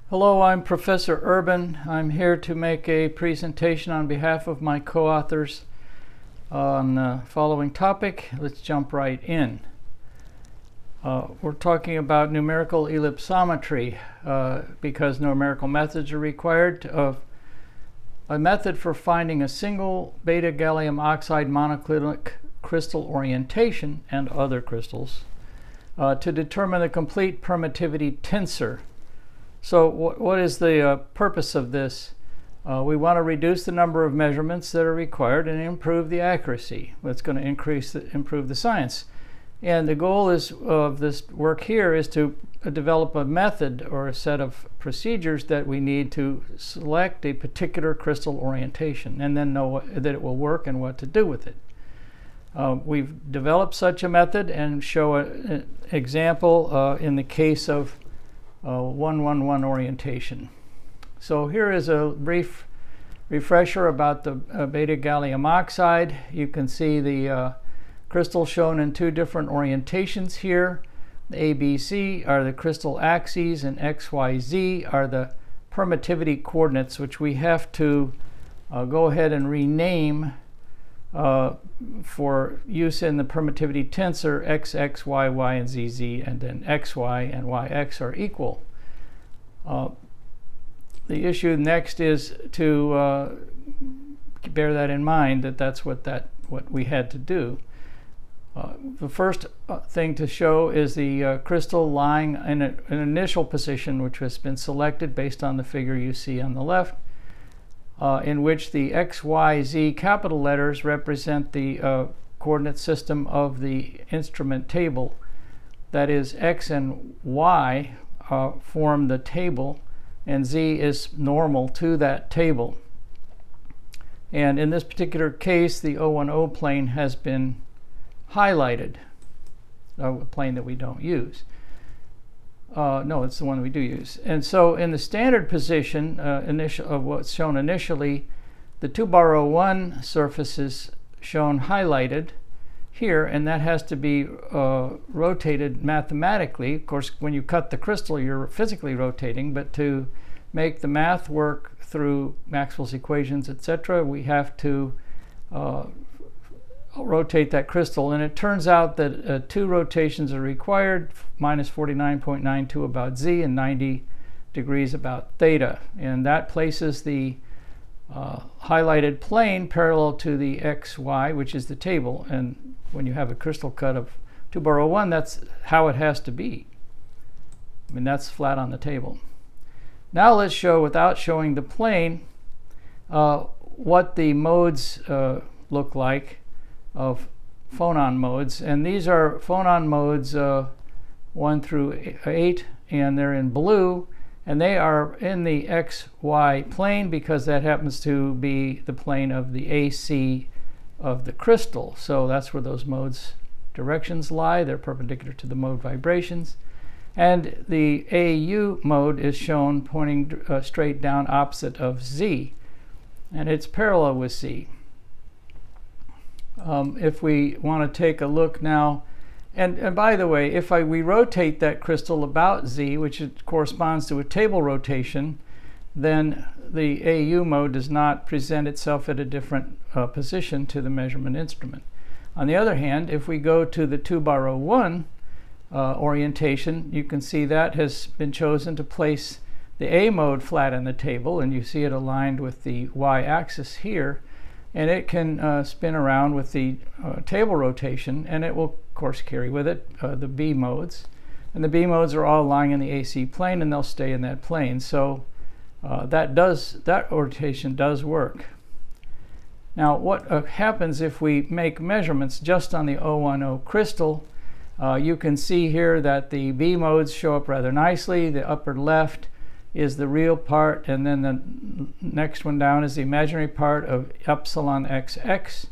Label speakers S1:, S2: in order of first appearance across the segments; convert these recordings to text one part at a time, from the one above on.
S1: Hello, I'm Professor Urban. I'm here to make a presentation on behalf of my co-authors on the following topic. Let's jump right in. We're talking about numerical ellipsometry because numerical methods are required of a method for finding a single beta gallium oxide monoclinic crystal orientation and other crystals to determine the complete permittivity tensor. So what is the purpose of this? We want to reduce the number of measurements that are required and improve the accuracy. That's going to improve the science. And the goal of this work here is to develop a method or a set of procedures that we need to select a particular crystal orientation and then know that it will work and what to do with it. We've developed such a method and show an example in the case of 111 orientation. So here is a brief refresher about the beta gallium oxide. You can see the crystal shown in two different orientations here. The ABC are the crystal axes and XYZ are the permittivity coordinates, which we have to go ahead and rename for use in the permittivity tensor. X, X, Y, Y, and Z, Z, and then X, Y, and Y, X are equal. The issue next is to bear that in mind, that's what we had to do. The first thing to show is the crystal lying in an initial position, which has been selected based on the figure you see on the left, in which the X, Y, Z capital letters represent the coordinate system of the instrument table. That is, X and Y form the table, and Z is normal to that table. And in this particular case, the 010 plane has been highlighted, a plane that we don't use. No, it's the one we do use. And so in the standard position of what's shown initially, the 2-bar-01 surface is shown highlighted here, and that has to be rotated mathematically. Of course, when you cut the crystal, you're physically rotating, but to make the math work through Maxwell's equations, etc., we have to rotate that crystal, and it turns out that 2 rotations are required, minus 49.92 about Z and 90 degrees about theta, and that places the highlighted plane parallel to the XY, which is the table. And when you have a crystal cut of 2-bar-01, that's how it has to be. I mean, that's flat on the table. Now let's show, without showing the plane, what the modes look like of phonon modes. And these are phonon modes 1 through 8, and they're in blue, and they are in the XY plane because that happens to be the plane of the AC of the crystal. So that's where those modes directions lie. They're perpendicular to the mode vibrations. And the AU mode is shown pointing straight down opposite of Z, and it's parallel with Z. If we want to take a look now, and by the way, if we rotate that crystal about Z, which corresponds to a table rotation, then the AU mode does not present itself at a different position to the measurement instrument. On the other hand, if we go to the 2-bar-01 orientation, you can see that has been chosen to place the A mode flat on the table, and you see it aligned with the Y-axis here. And it can spin around with the table rotation, and it will, of course, carry with it the B modes. And the B modes are all lying in the AC plane, and they'll stay in that plane. So that rotation does work. Now, what happens if we make measurements just on the 010 crystal? You can see here that the B modes show up rather nicely. The upper left is the real part, and then the next one down is the imaginary part of epsilon XX.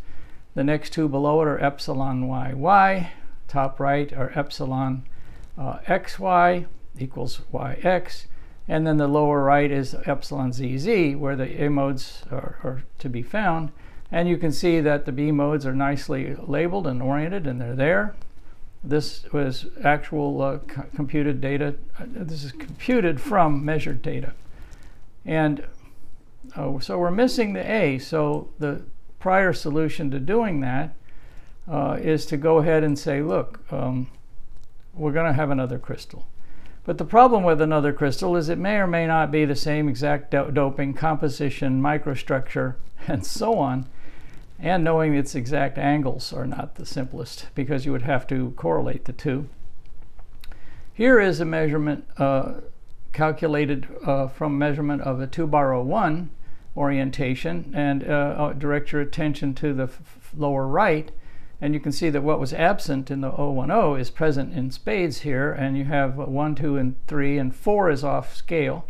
S1: The next two below it are epsilon YY. Top right are epsilon XY equals YX. And then the lower right is epsilon ZZ, where the A modes are to be found. And you can see that the B modes are nicely labeled and oriented, and they're there. This was actual computed data. This is computed from measured data. And so we're missing the A. So the prior solution to doing that is to go ahead and say, look, we're going to have another crystal. But the problem with another crystal is it may or may not be the same exact doping, composition, microstructure, and so on. And knowing its exact angles are not the simplest, because you would have to correlate the two. Here is a measurement calculated from measurement of a 2-bar-01 orientation, and I'll direct your attention to the lower right, and you can see that what was absent in the 010 is present in spades here, and you have 1, 2, and 3, and 4 is off scale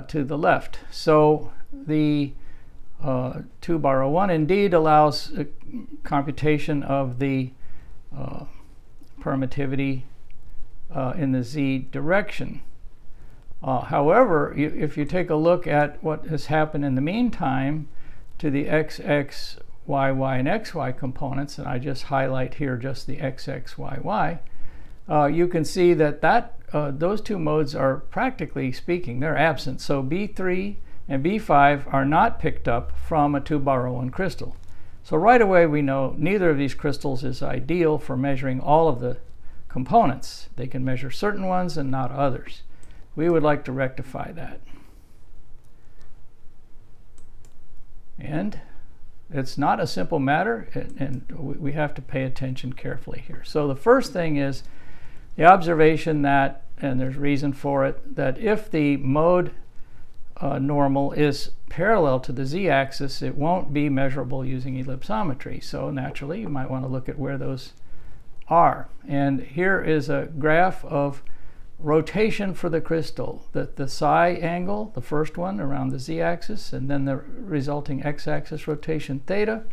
S1: to the left. So the 2-bar-01 indeed allows a computation of the permittivity in the z direction. However, if you take a look at what has happened in the meantime to the XX, YY, and XY components, and I just highlight here just the XX, YY, you can see that those two modes are, practically speaking, they're absent. So B3 and B5 are not picked up from a 2-bar-01 crystal. So right away we know neither of these crystals is ideal for measuring all of the components. They can measure certain ones and not others. We would like to rectify that. And it's not a simple matter, and we have to pay attention carefully here. So the first thing is the observation that, and there's reason for it, that if the mode normal is parallel to the z-axis, it won't be measurable using ellipsometry. So naturally, you might want to look at where those are. And here is a graph of rotation for the crystal. The psi angle, the first one around the z-axis, and then the resulting x-axis rotation theta.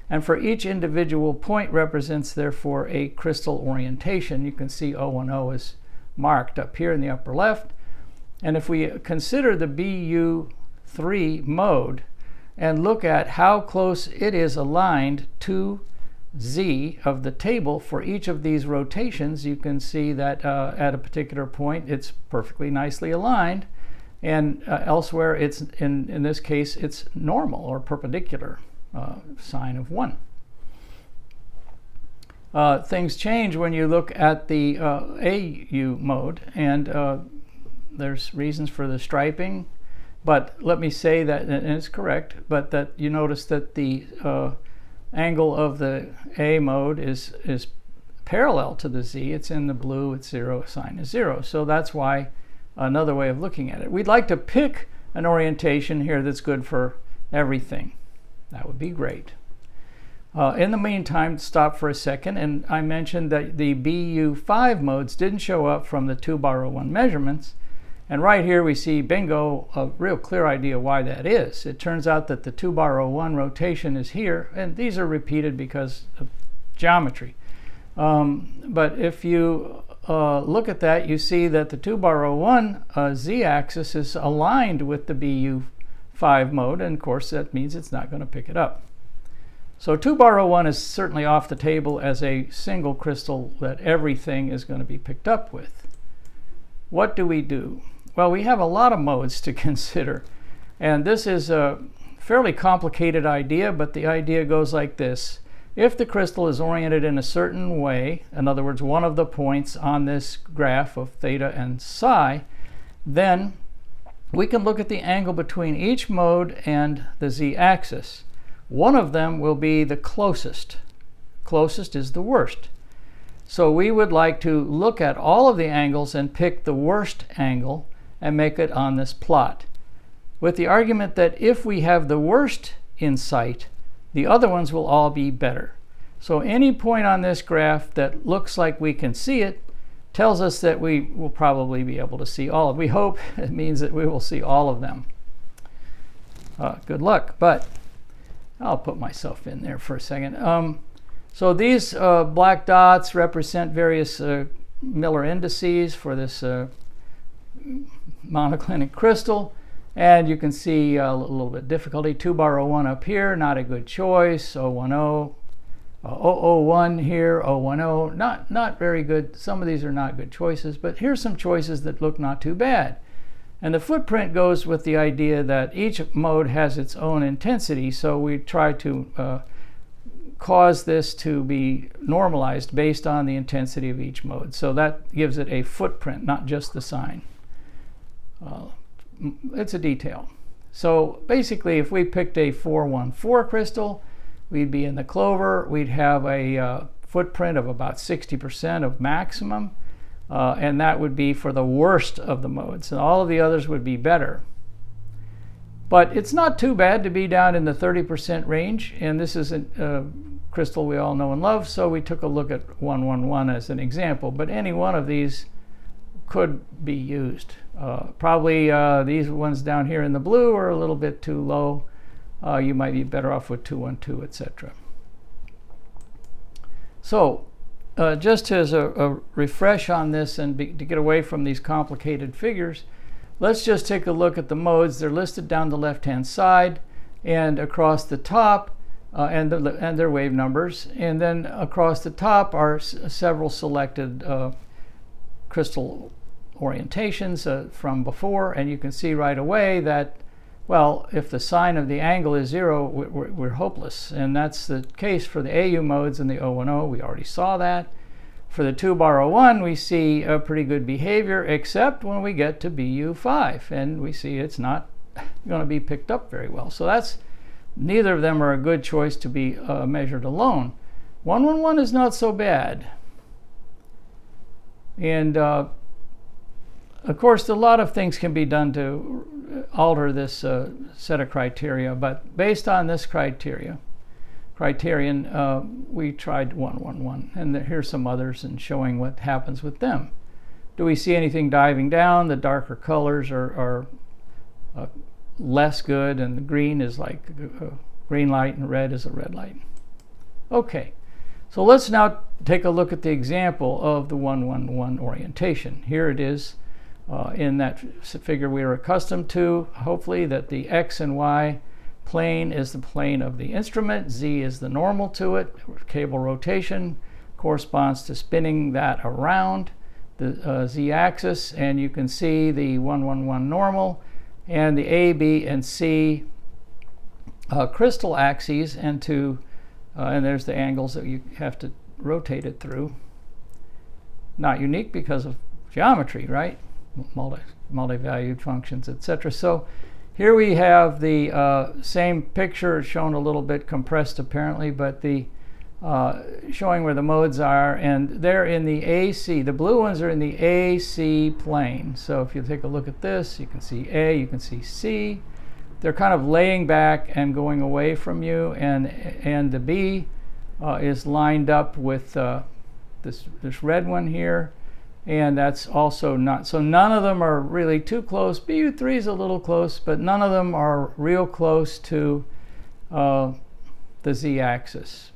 S1: And for each individual point represents, therefore, a crystal orientation. You can see 010 is marked up here in the upper left. And if we consider the BU3 mode and look at how close it is aligned to Z of the table for each of these rotations, you can see that at a particular point it's perfectly nicely aligned, and elsewhere it's, in this case, it's normal or perpendicular, sign of 1. Things change when you look at the AU mode, and there's reasons for the striping, but let me say that, and it's correct, but that you notice that the angle of the A mode is parallel to the Z. It's in the blue, it's 0, sine is 0. So that's why another way of looking at it. We'd like to pick an orientation here that's good for everything. That would be great. In the meantime, stop for a second, and I mentioned that the BU5 modes didn't show up from the 2-bar-01 measurements. And right here we see, bingo, a real clear idea why that is. It turns out that the 2-bar-01 rotation is here, and these are repeated because of geometry. But if you look at that, you see that the 2-bar-01 z-axis is aligned with the BU5 mode, and of course that means it's not going to pick it up. So 2-bar-01 is certainly off the table as a single crystal that everything is going to be picked up with. What do we do? Well, we have a lot of modes to consider, and this is a fairly complicated idea, but the idea goes like this. If the crystal is oriented in a certain way, in other words, one of the points on this graph of theta and psi, then we can look at the angle between each mode and the z-axis. One of them will be the closest. Closest is the worst. So we would like to look at all of the angles and pick the worst angle and make it on this plot, with the argument that if we have the worst in sight, the other ones will all be better. So any point on this graph that looks like we can see it tells us that we will probably be able to see all of them. We hope it means that we will see all of them. Good luck, but I'll put myself in there for a second. So these black dots represent various Miller indices for this monoclinic crystal, and you can see a little bit difficulty. 2-bar-01 up here, not a good choice. 010, 001 here, 010, not very good. Some of these are not good choices, but here's some choices that look not too bad. And the footprint goes with the idea that each mode has its own intensity, so we try to cause this to be normalized based on the intensity of each mode. So that gives it a footprint, not just the sign. It's a detail. So basically, if we picked a 414 crystal, we'd be in the clover. We'd have a footprint of about 60% of maximum, and that would be for the worst of the modes. And all of the others would be better. But it's not too bad to be down in the 30% range, and this is a crystal we all know and love, so we took a look at 111 as an example. But any one of these could be used. Probably these ones down here in the blue are a little bit too low. You might be better off with 212, etc. So just as a refresh on this and to get away from these complicated figures, let's just take a look at the modes. They're listed down the left-hand side and across the top, and their wave numbers. And then across the top are several selected crystal orientations from before, and you can see right away that, well, if the sign of the angle is 0, we're hopeless. And that's the case for the AU modes and the 010. We already saw that. For the 2-bar 01, we see a pretty good behavior, except when we get to BU5, and we see it's not going to be picked up very well. So that's, neither of them are a good choice to be measured alone. 111 is not so bad. And of course, a lot of things can be done to alter this set of criteria, but based on this criterion, we tried 111, and here's some others and showing what happens with them. Do we see anything diving down? The darker colors are less good, and the green is like a green light and red is a red light. Okay, so let's now take a look at the example of the 111 orientation. Here it is in that figure we are accustomed to, hopefully, that the X and Y plane is the plane of the instrument, Z is the normal to it. Cable rotation corresponds to spinning that around the Z-axis, and you can see the 111 normal and the A, B, and C crystal axes, and there's the angles that you have to rotate it through. Not unique because of geometry, right? Multi-valued functions, etc. So here we have the same picture shown a little bit compressed apparently, but the showing where the modes are, and they're in the AC. The blue ones are in the AC plane. So if you take a look at this, you can see A, you can see C. They're kind of laying back and going away from you, and the B is lined up with this red one here, and that's also not. So none of them are really too close. BU3 is a little close, but none of them are real close to the Z-axis.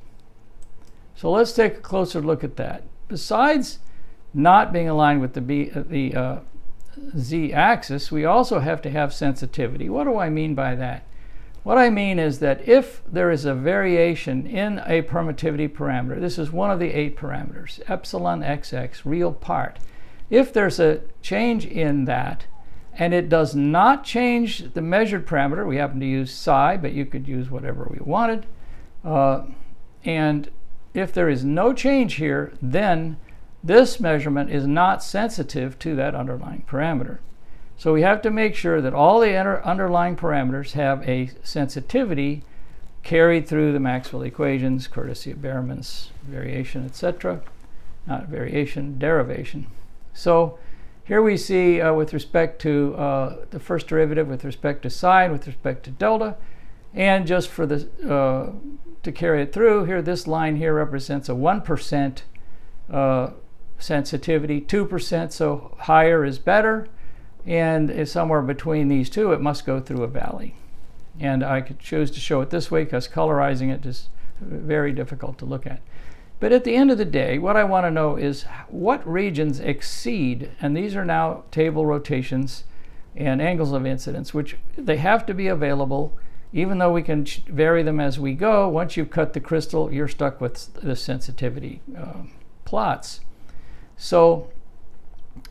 S1: So let's take a closer look at that. Besides not being aligned with the Z-axis, we also have to have sensitivity. What do I mean by that? What I mean is that if there is a variation in a permittivity parameter, this is one of the 8 parameters, epsilon xx, real part. If there's a change in that, and it does not change the measured parameter, we happen to use psi, but you could use whatever we wanted, and if there is no change here, then this measurement is not sensitive to that underlying parameter. So we have to make sure that all the underlying parameters have a sensitivity carried through the Maxwell equations, courtesy of Behrman's variation, etc. Not variation, derivation. So here we see with respect to the first derivative, with respect to psi, with respect to delta, and just for the to carry it through here, this line here represents a 1% sensitivity, 2%, so higher is better, and somewhere between these two it must go through a valley. And I could choose to show it this way because colorizing it is very difficult to look at. But at the end of the day, what I want to know is what regions exceed, and these are now table rotations and angles of incidence, which they have to be available even though we can vary them as we go, once you've cut the crystal, you're stuck with the sensitivity plots. So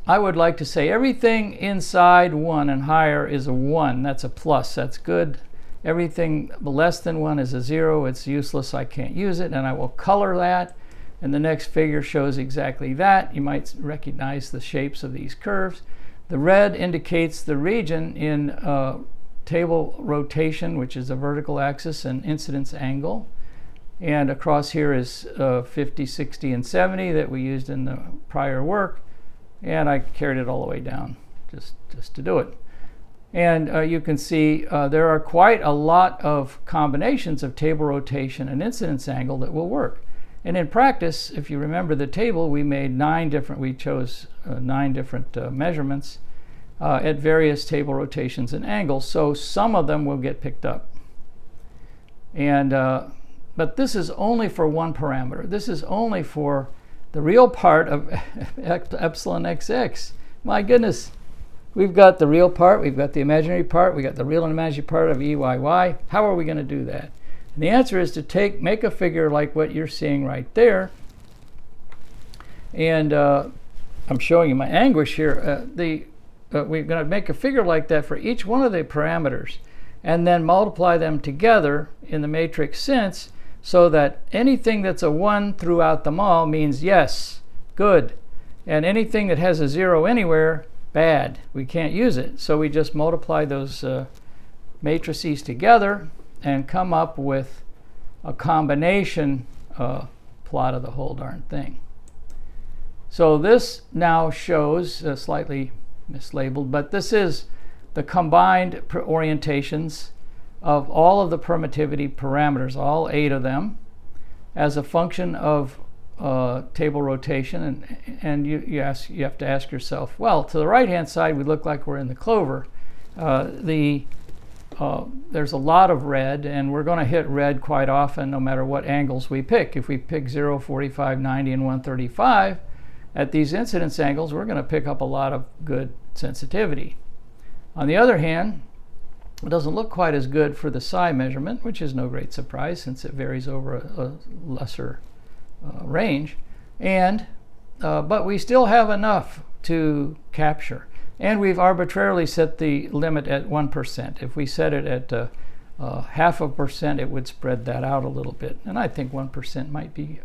S1: I would like to say everything inside 1 and higher is a 1. That's a plus. That's good. Everything less than 1 is a 0. It's useless. I can't use it. And I will color that. And the next figure shows exactly that. You might recognize the shapes of these curves. The red indicates the region in table rotation, which is a vertical axis, and incidence angle. And across here is 50, 60, and 70 that we used in the prior work. And I carried it all the way down just to do it. And you can see there are quite a lot of combinations of table rotation and incidence angle that will work. And in practice, if you remember the table, we chose 9 different measurements at various table rotations and angles. So some of them will get picked up. And but this is only for one parameter. This is only for the real part of epsilon xx. My goodness, we've got the real part, we've got the imaginary part, we've got the real and imaginary part of EYY. How are we going to do that? And the answer is to make a figure like what you're seeing right there. And I'm showing you my anguish here. We're going to make a figure like that for each one of the parameters and then multiply them together in the matrix sense, so that anything that's a 1 throughout them all means yes, good. And anything that has a 0 anywhere, bad. We can't use it. So we just multiply those matrices together and come up with a combination plot of the whole darn thing. So this now shows, slightly mislabeled, but this is the combined orientations of all of the permittivity parameters, all 8 of them, as a function of table rotation. And you have to ask yourself, well, to the right-hand side, we look like we're in the clover. There's a lot of red, and we're going to hit red quite often no matter what angles we pick. If we pick 0, 45, 90, and 135, at these incidence angles, we're going to pick up a lot of good sensitivity. On the other hand, it doesn't look quite as good for the psi measurement, which is no great surprise since it varies over a lesser range. But we still have enough to capture. And we've arbitrarily set the limit at 1%. If we set it at 0.5%, it would spread that out a little bit. And I think 1% might be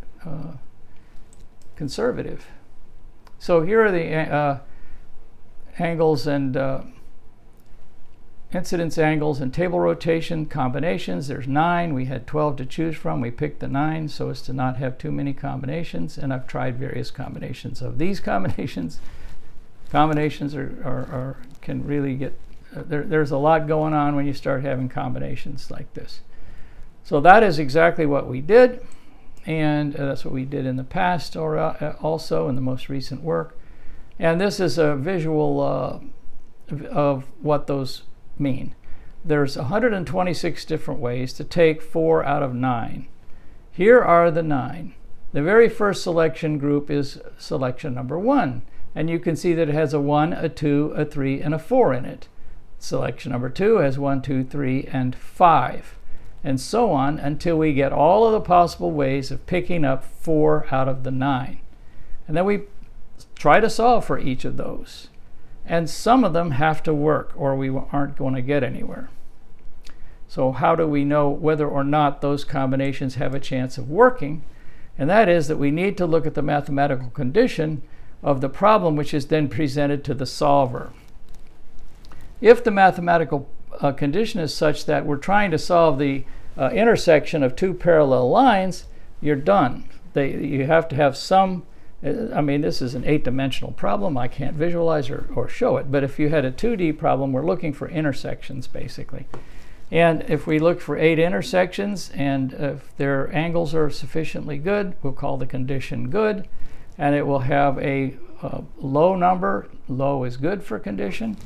S1: conservative. So here are the angles and incidence angles and table rotation combinations. There's 9. We had 12 to choose from. We picked the 9 so as to not have too many combinations. And I've tried various combinations of these combinations. Combinations can really get, there's a lot going on when you start having combinations like this. So that is exactly what we did. And that's what we did in the past, or also in the most recent work. And this is a visual of what those mean. There's 126 different ways to take 4 out of 9. Here are the 9. The very first selection group is selection number 1. And you can see that it has a 1, a 2, a 3, and a 4 in it. Selection number 2 has 1, 2, 3, and 5. And so on until we get all of the possible ways of picking up 4 out of the 9. And then we try to solve for each of those. And some of them have to work or we aren't going to get anywhere. So how do we know whether or not those combinations have a chance of working? And that is that we need to look at the mathematical condition of the problem which is then presented to the solver. If the mathematical condition is such that we're trying to solve the intersection of 2 parallel lines, you're done. You have to have some, I mean, this is an 8-dimensional problem. I can't visualize or show it. But if you had a 2D problem, we're looking for intersections, basically. And if we look for 8 intersections, and if their angles are sufficiently good, we'll call the condition good. And it will have a low number. Low is good for condition.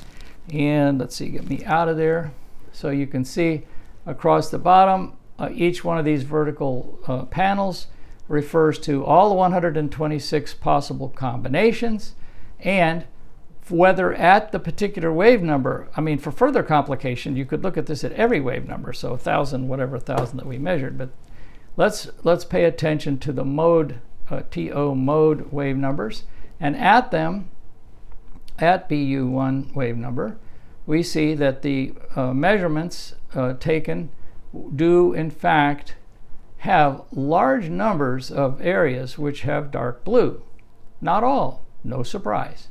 S1: And let's see, get me out of there. So you can see across the bottom, each one of these vertical panels refers to all the 126 possible combinations, and whether at the particular wave number, I mean, for further complication, you could look at this at every wave number, so 1,000, whatever 1,000 that we measured, but let's pay attention to the mode, TO mode wave numbers, and at them, at BU1 wave number, we see that the measurements taken do in fact have large numbers of areas which have dark blue. Not all, no surprise.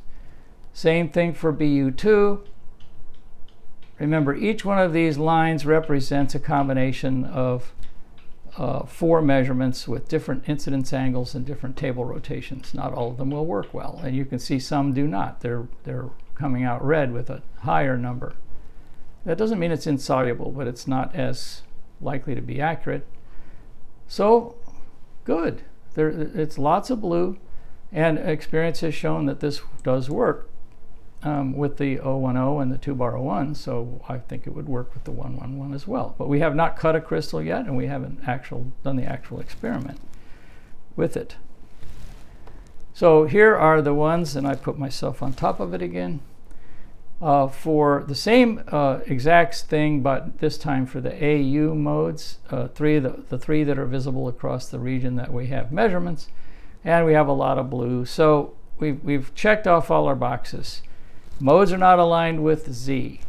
S1: Same thing for BU2. Remember, each one of these lines represents a combination of 4 measurements with different incidence angles and different table rotations. Not all of them will work well, and you can see some do not. They're coming out red with a higher number. That doesn't mean it's insoluble, but it's not as likely to be accurate. So, good. It's lots of blue, and experience has shown that this does work with the 010 and the 2-bar 01, so I think it would work with the 111 as well. But we have not cut a crystal yet, and we haven't done the actual experiment with it. So here are the ones, and I put myself on top of it again, for the same exact thing, but this time for the AU modes, the 3 that are visible across the region that we have measurements, and we have a lot of blue. So we've checked off all our boxes. Modes are not aligned with Z.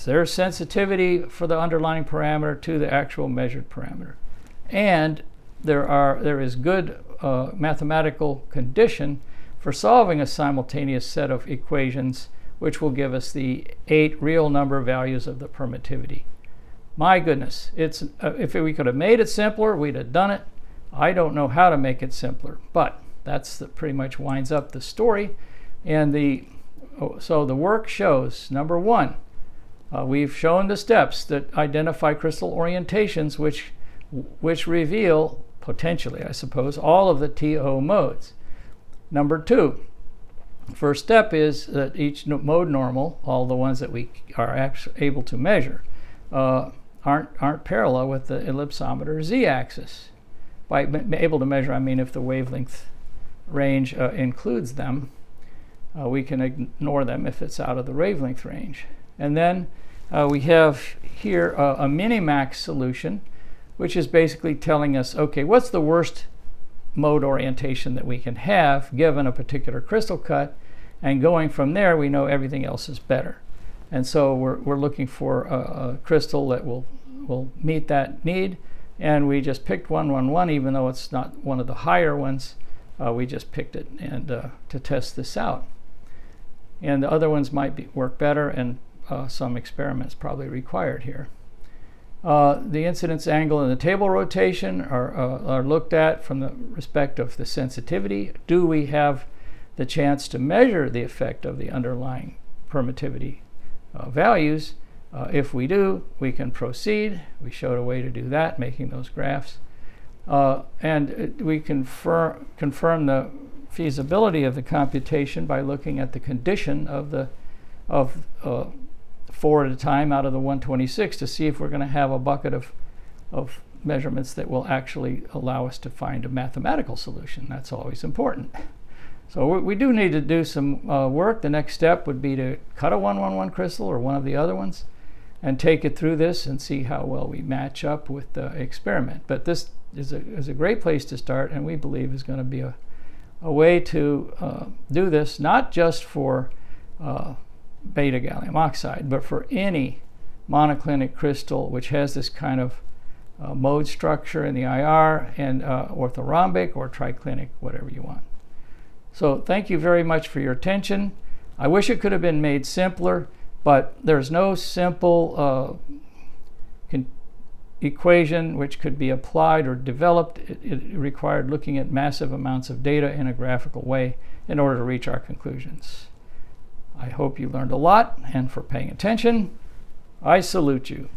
S1: There's sensitivity for the underlying parameter to the actual measured parameter. And there is good mathematical condition for solving a simultaneous set of equations which will give us the 8 real number values of the permittivity. My goodness, if we could have made it simpler, we'd have done it. I don't know how to make it simpler, but that's pretty much winds up the story. And so the work shows, number 1, we've shown the steps that identify crystal orientations which reveal, potentially I suppose, all of the TO modes. Number 2, first step is that each mode normal, all the ones that we are able to measure, aren't parallel with the ellipsometer z-axis. By able to measure, I mean if the wavelength range includes them. We can ignore them if it's out of the wavelength range. And then we have here a minimax solution, which is basically telling us, okay, what's the worst mode orientation that we can have given a particular crystal cut, and going from there we know everything else is better. And so we're looking for a crystal that will meet that need, and we just picked 111, even though it's not one of the higher ones. We just picked it and to test this out. And the other ones might work better, and some experiments probably required here. The incidence angle and the table rotation are looked at from the respect of the sensitivity. Do we have the chance to measure the effect of the underlying permittivity values? If we do, we can proceed. We showed a way to do that, making those graphs. And we confirm the feasibility of the computation by looking at the condition of 4 at a time out of the 126 to see if we're going to have a bucket of measurements that will actually allow us to find a mathematical solution. That's always important. So we do need to do some work. The next step would be to cut a 111 crystal or one of the other ones and take it through this and see how well we match up with the experiment. But this is a great place to start, and we believe is going to be a way to do this, not just for beta gallium oxide, but for any monoclinic crystal which has this kind of mode structure in the IR, and orthorhombic or triclinic, whatever you want. So thank you very much for your attention. I wish it could have been made simpler, but there's no simple equation which could be applied or developed. It required looking at massive amounts of data in a graphical way in order to reach our conclusions. I hope you learned a lot, and for paying attention, I salute you.